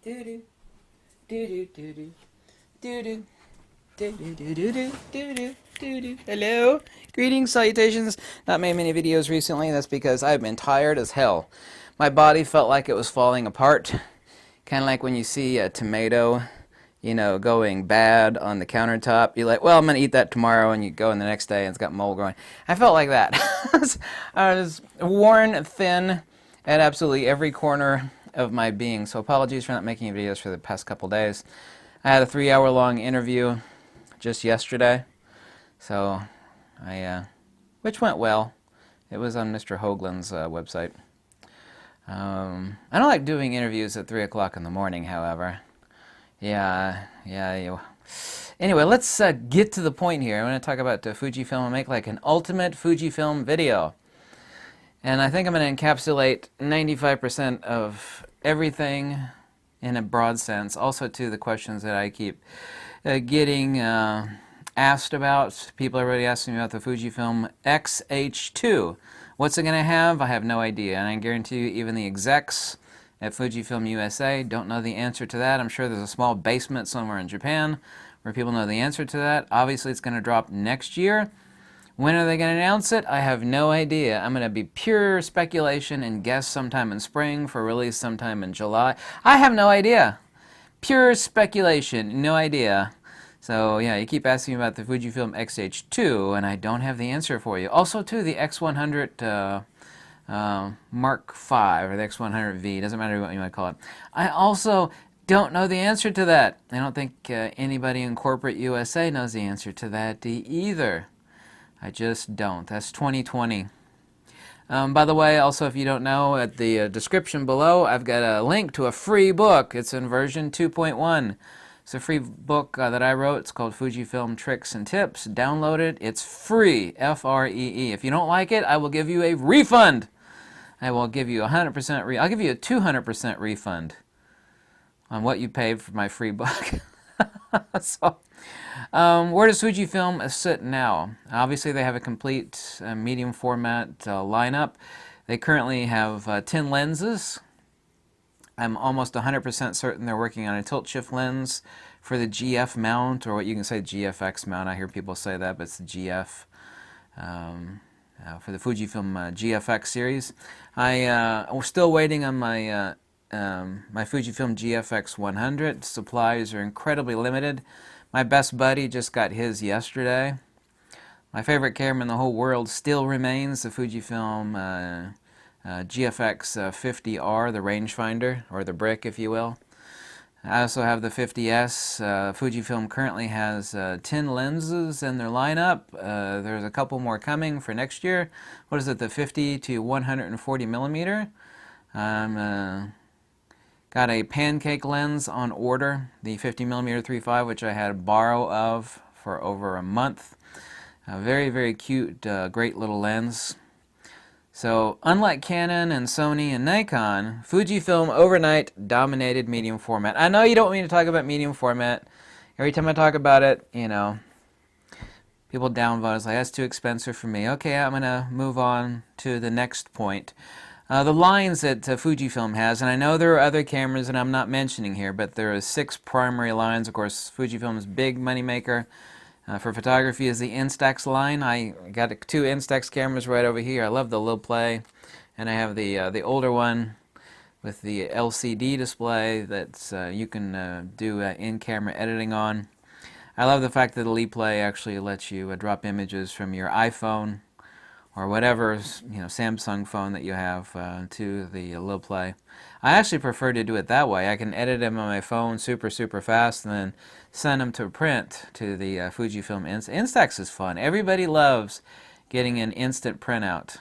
Do do do do do do do do do do do do do do do. Hello, greetings, salutations. Not made many videos recently. That's because I've been tired as hell. My body felt like it was falling apart, kind of like when you see a tomato, going bad on the countertop. You're like, well, I'm gonna eat that tomorrow, and you go in the next day and it's got mold growing. I felt like that. I was worn thin at absolutely every corner of my being. So apologies for not making videos for the past couple days. I had a 3 hour long interview just yesterday, so which went well. It was on Mr. Hoagland's website. I don't like doing interviews at 3 o'clock in the morning, however. Yeah. Anyway, let's get to the point here. I want to talk about Fujifilm and make like an ultimate Fujifilm video. And I think I'm going to encapsulate 95% of everything in a broad sense. Also, to the questions that I keep getting asked about. People are already asking me about the Fujifilm X-H2. What's it going to have? I have no idea. And I guarantee you, even the execs at Fujifilm USA don't know the answer to that. I'm sure there's a small basement somewhere in Japan where people know the answer to that. Obviously, it's going to drop next year. When are they going to announce it? I have no idea. I'm going to be pure speculation and guess sometime in spring for release sometime in July. I have no idea. Pure speculation, no idea. So yeah, you keep asking me about the Fujifilm X-H2, and I don't have the answer for you. Also, too, the X100 Mark V, or the X100V, doesn't matter what you might call it. I also don't know the answer to that. I don't think anybody in corporate USA knows the answer to that either. I just don't. That's 2020. By the way, also, if you don't know, at the description below, I've got a link to a free book. It's in version 2.1. It's a free book that I wrote. It's called Fujifilm Tricks and Tips. Download it. It's free. Free. If you don't like it, I will give you a refund. I will give you 100% I'll give you a 200% refund on what you paid for my free book. So, where does Fujifilm sit now? Obviously, they have a complete medium format lineup. They currently have 10 lenses. I'm almost 100% certain they're working on a tilt shift lens for the GF mount, or what you can say GFX mount. I hear people say that, but it's the GF. For the Fujifilm GFX series. We're still waiting on my my Fujifilm GFX 100. Supplies are incredibly limited. My best buddy just got his yesterday. My favorite camera in the whole world still remains the Fujifilm GFX 50R, the rangefinder, or the brick, if you will. I also have the 50S. Fujifilm currently has 10 lenses in their lineup. There's a couple more coming for next year. What is it, the 50 to 140 millimeter? Got a pancake lens on order, the 50 millimeter 3.5, which I had a borrow of for over a month. Very, very cute, great little lens. So, unlike Canon and Sony and Nikon, Fujifilm overnight dominated medium format. I know you don't want me to talk about medium format. Every time I talk about it, people downvote. It's like, that's too expensive for me. Okay, I'm going to move on to the next point. The lines that Fujifilm has, and I know there are other cameras that I'm not mentioning here, but there are 6 primary lines. Of course, Fujifilm's big moneymaker for photography is the Instax line. I got 2 Instax cameras right over here. I love the low play, and I have the older one with the LCD display that you can do in-camera editing on. I love the fact that the Lead Play actually lets you drop images from your iPhone or whatever Samsung phone that you have to the low play. I actually prefer to do it that way. I can edit them on my phone super fast and then send them to print to the Fujifilm Instax is fun. Everybody loves getting an instant printout.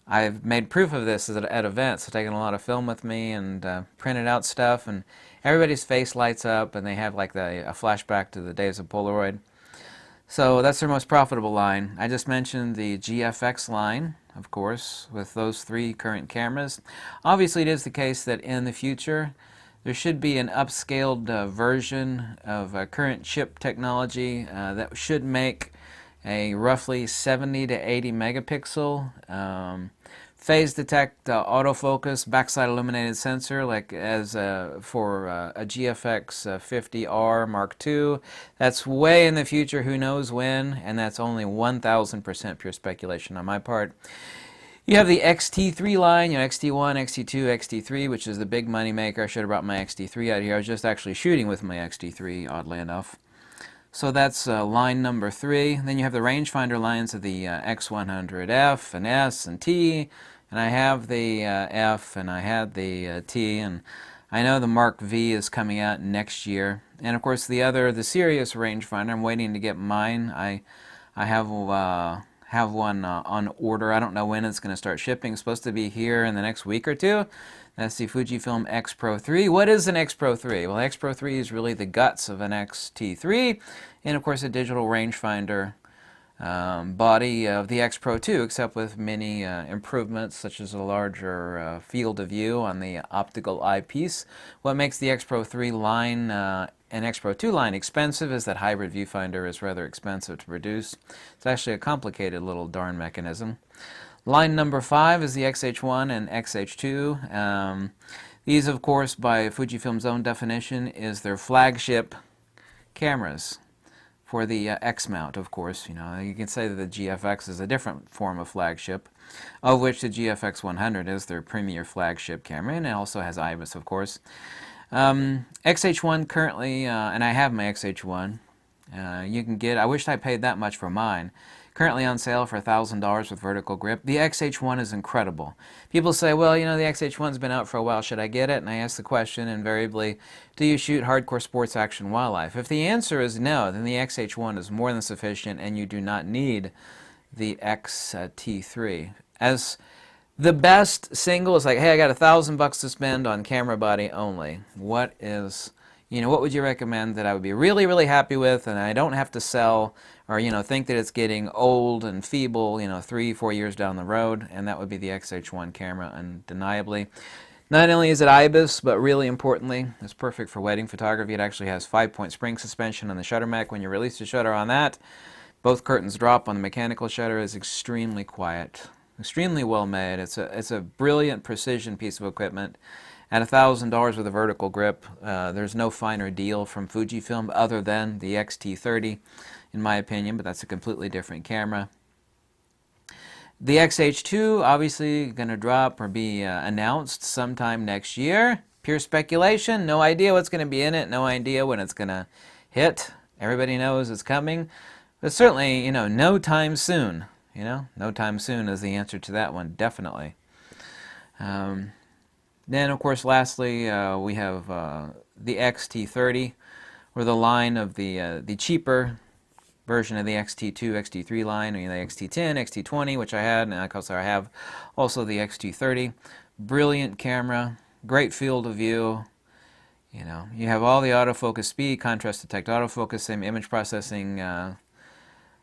I've made proof of this at events. I've taken a lot of film with me and printed out stuff, and everybody's face lights up and they have like a flashback to the days of Polaroid. So that's their most profitable line. I just mentioned the GFX line, of course, with those 3 current cameras. Obviously, it is the case that in the future, there should be an upscaled version of current chip technology that should make a roughly 70 to 80 megapixel phase detect autofocus backside illuminated sensor, like as for a GFX 50R Mark II. That's way in the future, who knows when, and that's only 1000% pure speculation on my part. You have the XT3 line, XT1, XT2, XT3, which is the big money maker. I should have brought my XT3 out here. I was just actually shooting with my XT3, oddly enough. So that's line number 3. Then you have the rangefinder lines of the X100F and S and T, and I have the F and I had the T, and I know the Mark V is coming out next year. And of course the Sirius rangefinder, I'm waiting to get mine. I have one on order. I don't know when it's going to start shipping. It's supposed to be here in the next week or two. That's the Fujifilm X Pro 3. What is an X Pro 3? Well, X Pro 3 is really the guts of an XT3, and of course a digital rangefinder body of the X Pro 2, except with many improvements such as a larger field of view on the optical eyepiece. What makes the X Pro 3 line and X Pro 2 line expensive is that hybrid viewfinder is rather expensive to produce. It's actually a complicated little darn mechanism. Line number 5 is the XH1 and XH2. These, of course, by Fujifilm's own definition, is their flagship cameras for the X mount, of course. You can say that the GFX is a different form of flagship, of which the GFX 100 is their premier flagship camera, and it also has IBIS, of course. XH1 currently, and I have my XH1, you can get, I wish I paid that much for mine, currently on sale for $1,000 with vertical grip. The XH1 is incredible. People say, well, the XH1's been out for a while, should I get it? And I ask the question invariably, do you shoot hardcore sports action wildlife? If the answer is no, then the XH1 is more than sufficient and you do not need the XT3. As the best single is like, hey, I got $1,000 to spend on camera body only. What would you recommend that I would be really, really happy with and I don't have to sell or, think that it's getting old and feeble, 3-4 years down the road? And that would be the XH1 camera, undeniably. Not only is it IBIS, but really importantly, it's perfect for wedding photography. It actually has 5-point spring suspension on the shutter mech. When you release the shutter on that, both curtains drop on the mechanical shutter. Is extremely quiet, extremely well made. It's a brilliant precision piece of equipment. At $1,000 with a vertical grip, there's no finer deal from Fujifilm other than the XT30, in my opinion, but that's a completely different camera. The XH2 obviously going to drop or be announced sometime next year. Pure speculation, no idea what's going to be in it, no idea when it's going to hit. Everybody knows it's coming, but certainly, no time soon. No time soon is the answer to that one, definitely. Then, of course, lastly, we have the XT30, or the line of the cheaper version of the XT2, XT3 line, or the XT10, XT20, which I had, and of course I have also the XT30. Brilliant camera, great field of view. You have all the autofocus speed, contrast detect autofocus, same image processing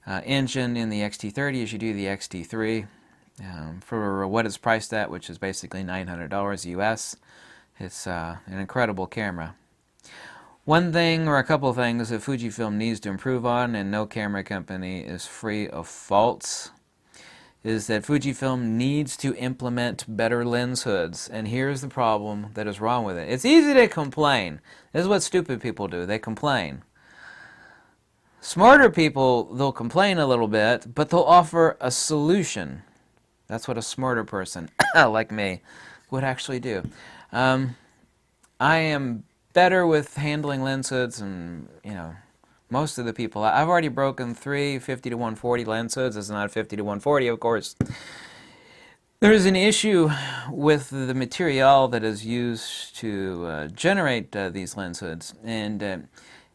engine in the XT30 as you do the XT3. For what it's priced at, which is basically $900 US, it's an incredible camera. One thing or a couple of things that Fujifilm needs to improve on, and no camera company is free of faults, is that Fujifilm needs to implement better lens hoods. And here's the problem that is wrong with it. It's easy to complain. This is what stupid people do. They complain. Smarter people, they'll complain a little bit, but they'll offer a solution. That's what a smarter person like me would actually do. I am better with handling lens hoods and, most of the people. I've already broken 3 50-140 lens hoods. It's not 50-140, of course. There's an issue with the material that is used to generate these lens hoods, and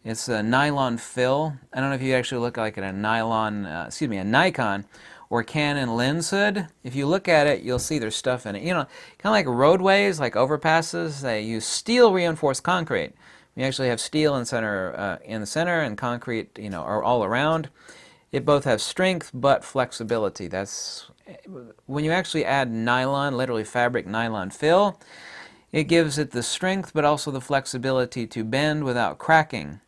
it's a nylon fill. I don't know if you actually look like a Nikon or Canon lens hood. If you look at it, you'll see there's stuff in it. Kind of like roadways, like overpasses, they use steel reinforced concrete. We actually have steel in the center and concrete, are all around. It both has strength but flexibility. That's when you actually add nylon, literally fabric nylon fill, it gives it the strength but also the flexibility to bend without cracking.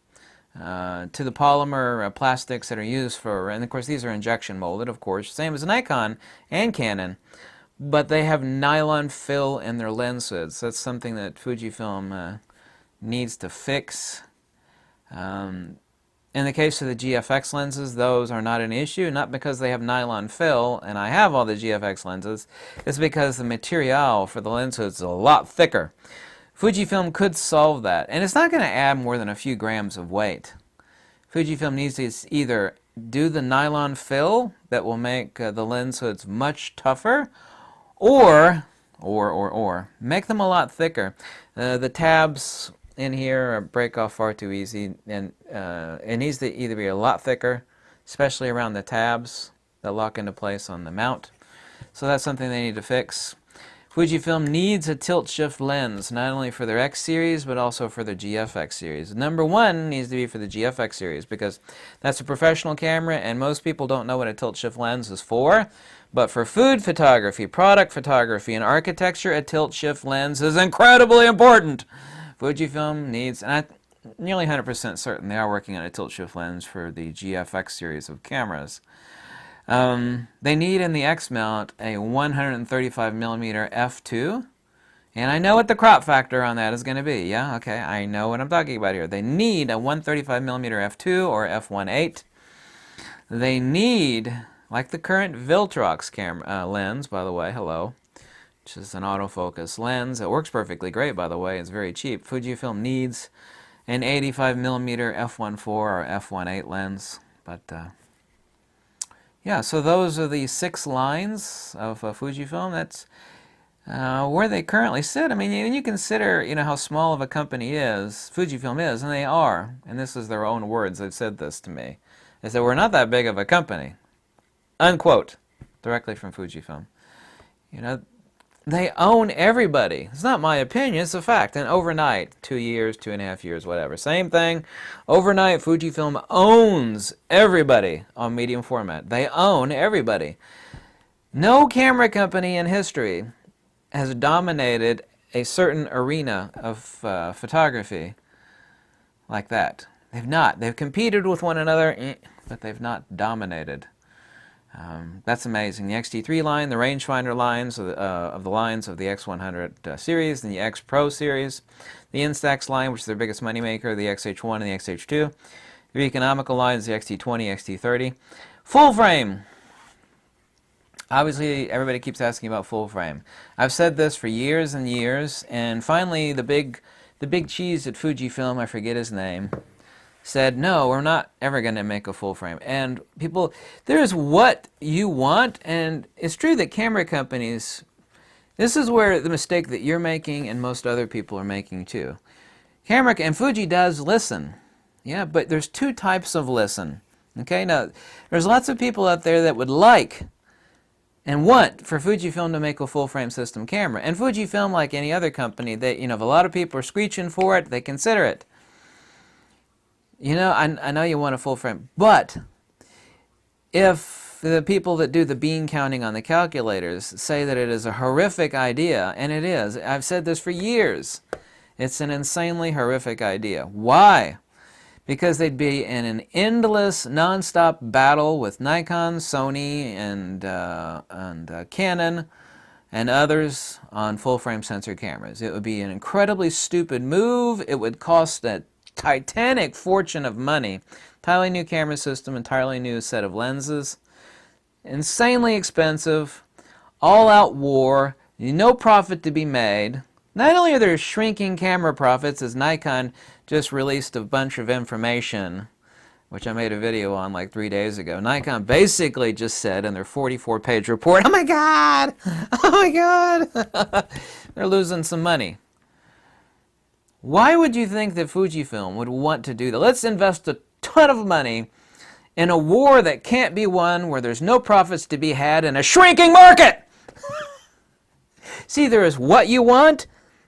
To the polymer plastics that are used for, and of course these are injection molded, of course, same as Nikon and Canon, but they have nylon fill in their lens hoods. That's something that Fujifilm needs to fix. In the case of the GFX lenses, those are not an issue, not because they have nylon fill, and I have all the GFX lenses. It's because the material for the lens hoods is a lot thicker. Fujifilm could solve that, and it's not going to add more than a few grams of weight. Fujifilm needs to either do the nylon fill that will make the lens hoods much tougher, or make them a lot thicker. The tabs in here break off far too easy, and it needs to either be a lot thicker, especially around the tabs that lock into place on the mount. So that's something they need to fix. Fujifilm needs a tilt-shift lens, not only for their X series, but also for their GFX series. Number one needs to be for the GFX series, because that's a professional camera, and most people don't know what a tilt-shift lens is for. But for food photography, product photography, and architecture, a tilt-shift lens is incredibly important. Fujifilm needs, and I'm nearly 100% certain they are working on a tilt-shift lens for the GFX series of cameras. They need in the X mount a 135mm f2, and I know what the crop factor on that is going to be. Yeah, okay, I know what I'm talking about here. They need a 135mm f2 or f1.8. They need, like the current Viltrox camera lens, by the way, hello, which is an autofocus lens. It works perfectly great, by the way. It's very cheap. Fujifilm needs an 85mm f1.4 or f1.8 lens, but yeah, so those are the 6 lines of Fujifilm. That's where they currently sit. I mean, when you consider, how small of a company Fujifilm is, and they are, and this is their own words, they've said this to me. They said, we're not that big of a company, unquote, directly from Fujifilm. They own everybody. It's not my opinion, it's a fact. And overnight, 2 years, 2.5 years, whatever. Same thing. Overnight, Fujifilm owns everybody on medium format. They own everybody. No camera company in history has dominated a certain arena of photography like that. They've not. They've competed with one another, but they've not dominated. That's amazing. The XT3 line, the rangefinder lines of the lines of the X100 series, and the X Pro series, the Instax line, which is their biggest moneymaker, the XH1 and the XH2, the economical lines, the XT20, XT30. Full frame. Obviously, everybody keeps asking about full frame. I've said this for years and years, and finally, the big cheese at Fujifilm, I forget his name, said, no, we're not ever going to make a full frame. And people, there's what you want, and it's true that camera companies, this is where the mistake that you're making and most other people are making too. And Fuji does listen, yeah, but there's 2 types of listen. Okay, now, there's lots of people out there that would like and want for Fujifilm to make a full frame system camera. And Fujifilm, like any other company, if a lot of people are screeching for it, they consider it. I know you want a full frame, but if the people that do the bean counting on the calculators say that it is a horrific idea, and it is, I've said this for years, it's an insanely horrific idea. Why? Because they'd be in an endless, non-stop battle with Nikon, Sony, and Canon, and others on full-frame sensor cameras. It would be an incredibly stupid move. It would cost a titanic fortune of money. Entirely new camera system, entirely new set of lenses. Insanely expensive, all-out war, no profit to be made. Not only are there shrinking camera profits, as Nikon just released a bunch of information, which I made a video on like 3 days ago. Nikon basically just said in their 44-page report, oh my God, oh my God, they're losing some money. Why would you think that Fujifilm would want to do that? Let's invest a ton of money in a war that can't be won, where there's no profits to be had in a shrinking market. See, there is what you want,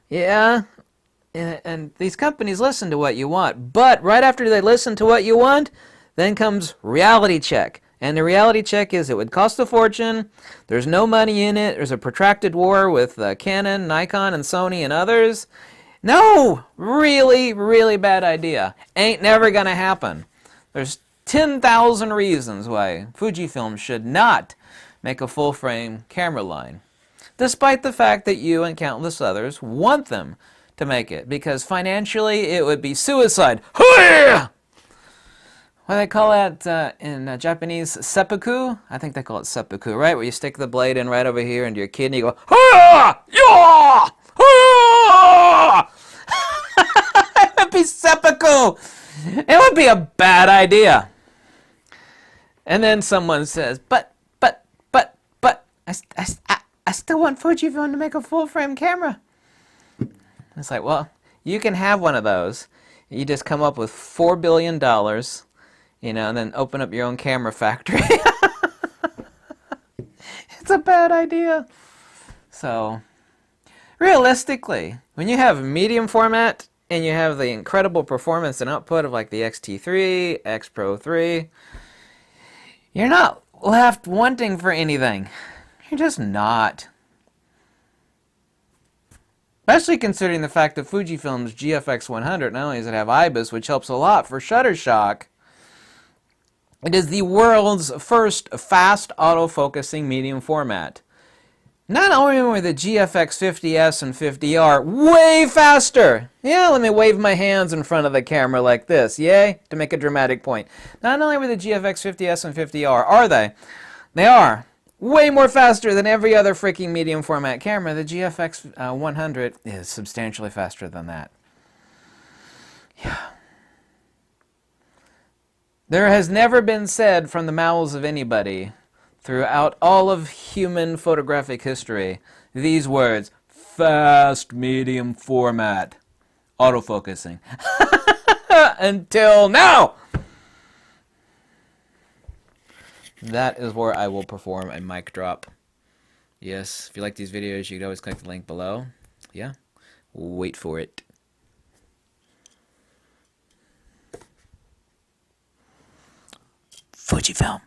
yeah, and these companies listen to what you want. But right after they listen to what you want, then comes reality check. And the reality check is it would cost a fortune, there's no money in it, there's a protracted war with Canon, Nikon, and Sony and others. No, really, really bad idea. Ain't never gonna happen. There's 10,000 reasons why Fujifilm should not make a full-frame camera line. despite the fact that you and countless others want them to make it, because financially it would be suicide. What do they call that in Japanese? Seppuku? I think they call it seppuku, right? Where you stick the blade in right over here into your kidney, you go, it would be seppuku. It would be a bad idea. And then someone says, but, I still want Fujifilm to make a full-frame camera. It's like, well, you can have one of those. You just come up with $4 billion, and then open up your own camera factory. It's a bad idea. So, realistically, when you have medium format and you have the incredible performance and output of like the X-T3, X Pro 3, you're not left wanting for anything. You're just not. Especially considering the fact that Fujifilm's GFX 100, not only does it have IBIS, which helps a lot for shutter shock, it is the world's first fast autofocusing medium format. Not only were the GFX 50S and 50R way faster. Yeah, let me wave my hands in front of the camera like this, yay, to make a dramatic point. Not only were the GFX 50S and 50R, are they? They are way more faster than every other freaking medium format camera. The GFX 100 is substantially faster than that. Yeah. There has never been said from the mouths of anybody throughout all of human photographic history these words: fast medium format autofocusing. Until now! That is where I will perform a mic drop. Yes, if you like these videos, you can always click the link below. Yeah, wait for it. Fujifilm.